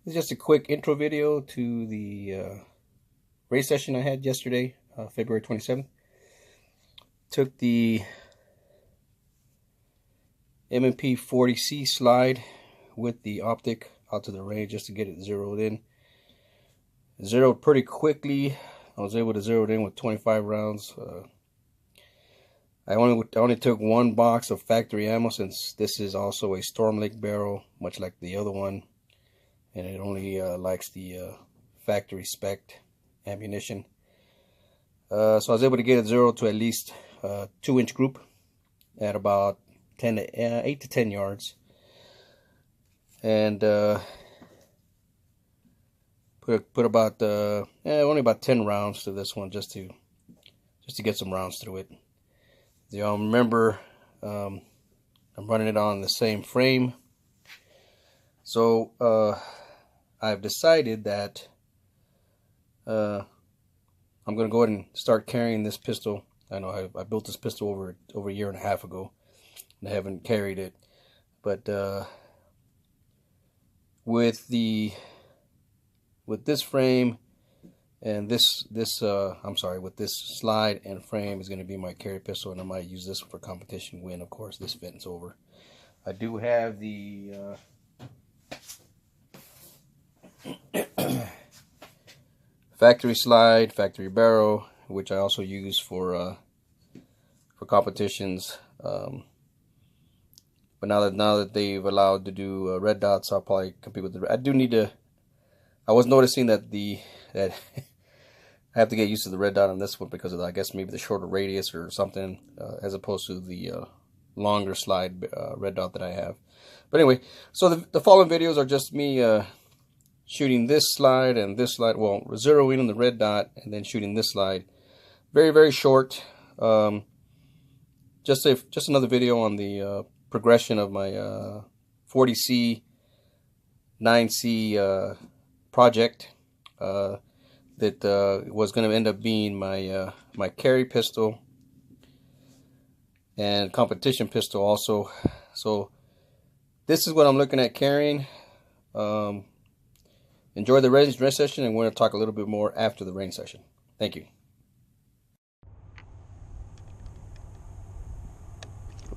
This is just a quick intro video to the race session I had yesterday, February 27th. Took the M&P 40C slide with the Optic out to the range just to get it zeroed in. Zeroed pretty quickly. I was able to zero it in with 25 rounds. I only took one box of factory ammo, since this is also a Storm Lake barrel, much like the other one, and it only likes the factory spec ammunition. So I was able to get it zero to at least 2-inch group at about 8 to 10 yards, and put about only about 10 rounds to this one, just to get some rounds through it. Y'all remember, I'm running it on the same frame, so I've decided that I'm going to go ahead and start carrying this pistol. I know I built this pistol over a year and a half ago, and I haven't carried it, but with this frame and with this slide and frame is going to be my carry pistol, and I might use this for competition when, of course, this event's over. I do have the factory slide, factory barrel, which I also use for competitions. But now that they've allowed to do red dots, I'll probably compete with the. I was noticing that I have to get used to the red dot on this one because of, I guess, maybe the shorter radius or something, as opposed to the longer slide red dot that I have. But anyway, so the following videos are just me shooting this slide and this slide, well, zeroing on the red dot and then shooting this slide. Very, very short. Just another video on the progression of my 40C 9C project that was going to end up being my my carry pistol and competition pistol also. So this is what I'm looking at carrying. Enjoy the range session, and we're going to talk a little bit more after the range session. Thank you.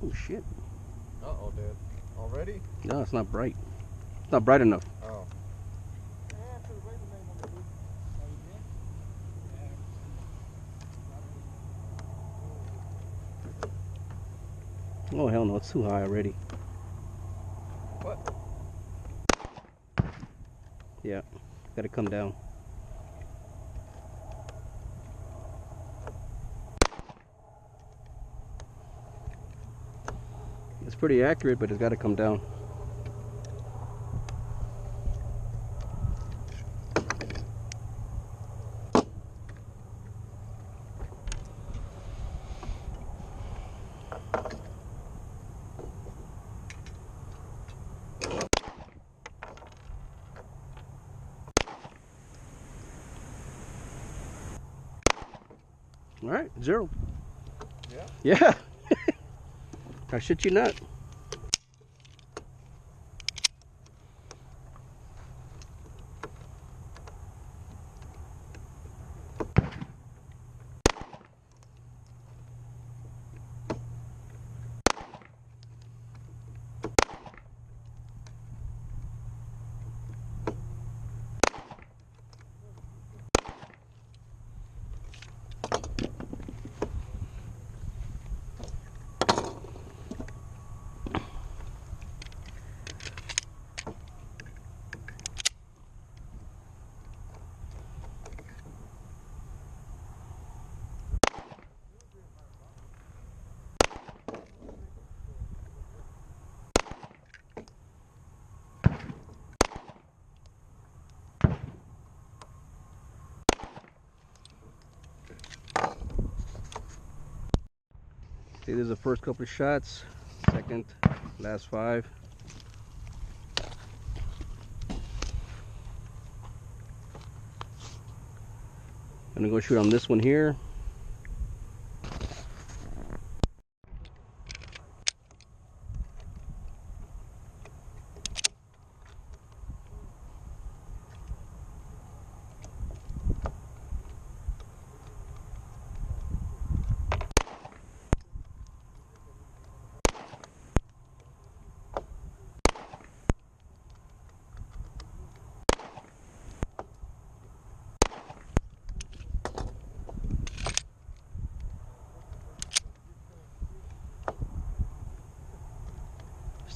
Oh shit. Uh-oh, dude. Already? No, it's not bright. It's not bright enough. Oh. Oh hell no, it's too high already. What? Yeah, gotta come down. It's pretty accurate, but it's gotta come down. All right, zero. Yeah? Yeah. I shit you not. See, there's the first couple of shots, second, last 5. I'm gonna go shoot on this one here.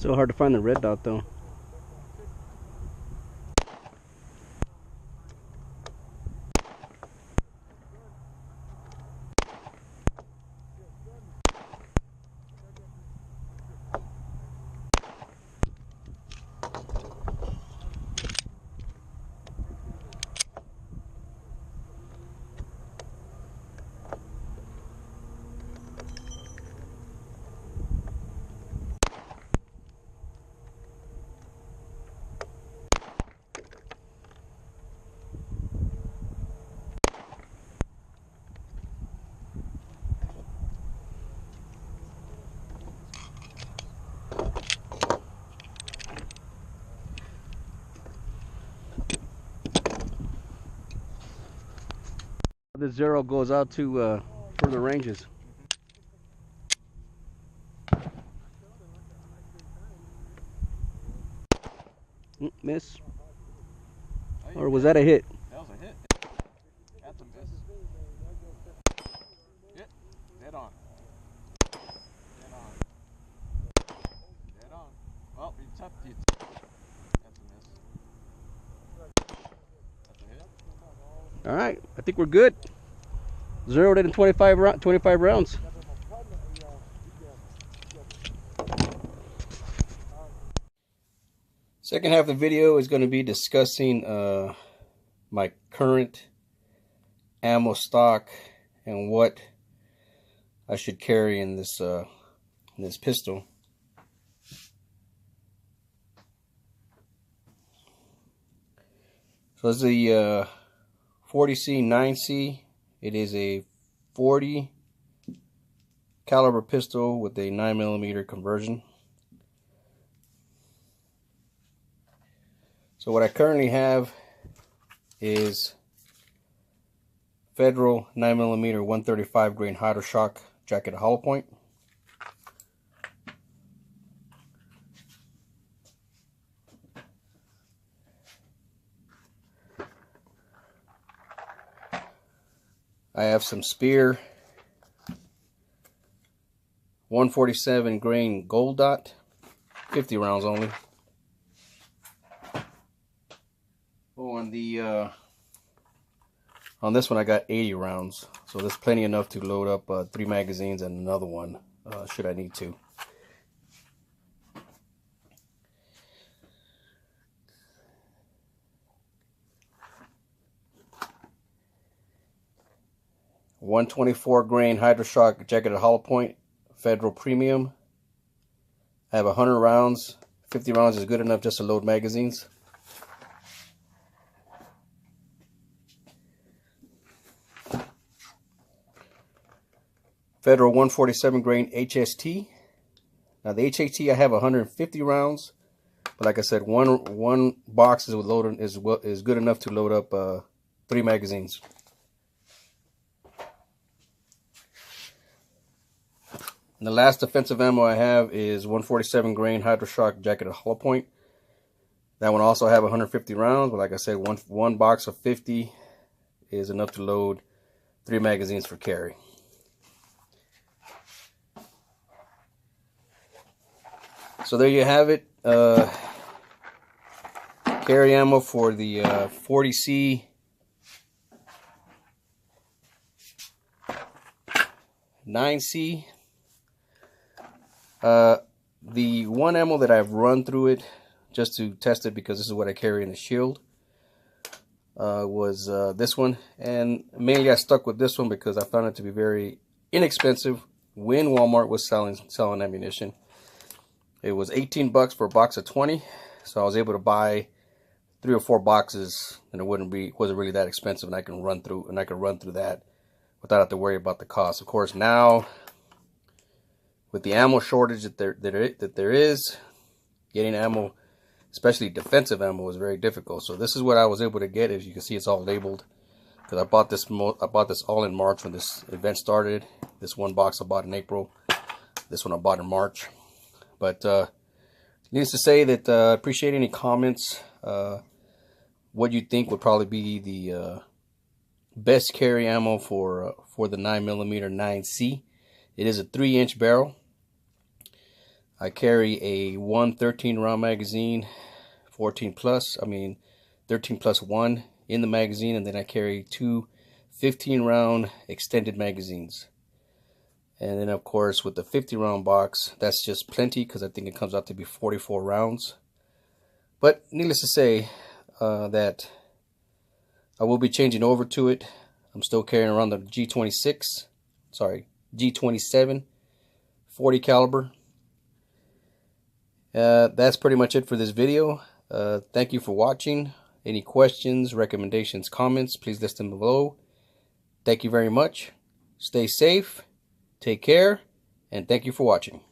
Still hard to find the red dot though. The zero goes out to further ranges. Miss. Or was that a hit? That was a hit. That's a miss. Hit. Dead on. Dead on. Dead on. Well, you tapped it. That's a miss. That's a hit. All right, I think we're good. Zeroed in 25 rounds. Second half of the video is going to be discussing my current ammo stock and what I should carry in this pistol. So it's the 40C 9C. It is a 40 caliber pistol with a 9mm conversion. So what I currently have is Federal 9mm 135 grain Hydroshock jacketed hollow point. I have some Spear 147 grain gold dot, 50 rounds only. On this one I got 80 rounds, so there's plenty enough to load up 3 magazines and another one should I need to. .124 grain Hydroshock jacketed hollow point, Federal Premium. I have 100 rounds. 50 rounds is good enough just to load magazines. Federal 147 grain HST. Now the HST I have 150 rounds, but like I said, one box is good enough to load up 3 magazines. And the last defensive ammo I have is 147 grain Hydroshock jacketed hollow point. That one also have 150 rounds, but like I said, one box of 50 is enough to load 3 magazines for carry. So there you have it. Carry ammo for the 40C 9C. The one ammo that I've run through it just to test it, because this is what I carry in the shield, was this one. And mainly I stuck with this one because I found it to be very inexpensive when Walmart was selling ammunition. It was 18 bucks for a box of 20, so I was able to buy 3 or 4 boxes, and it wasn't really that expensive, and I can run through that without having to worry about the cost. Of course, now with the ammo shortage that there is, getting ammo, especially defensive ammo, is very difficult. So this is what I was able to get. As you can see, it's all labeled because I bought this all in March when this event started. This one box I bought in April. This one I bought in March. But needless to say that I appreciate any comments. What you think would probably be the best carry ammo for the 9mm 9C. It is a 3-inch barrel. I carry a 13 round magazine, 13 plus 1 in the magazine, and then I carry two 15 round extended magazines. And then of course with the 50 round box, that's just plenty because I think it comes out to be 44 rounds. But needless to say, that I will be changing over to it. I'm still carrying around the G27 40 caliber. That's pretty much it for this video. Thank you for watching. Any questions, recommendations, comments, please list them below. Thank you very much. Stay safe, take care, and thank you for watching.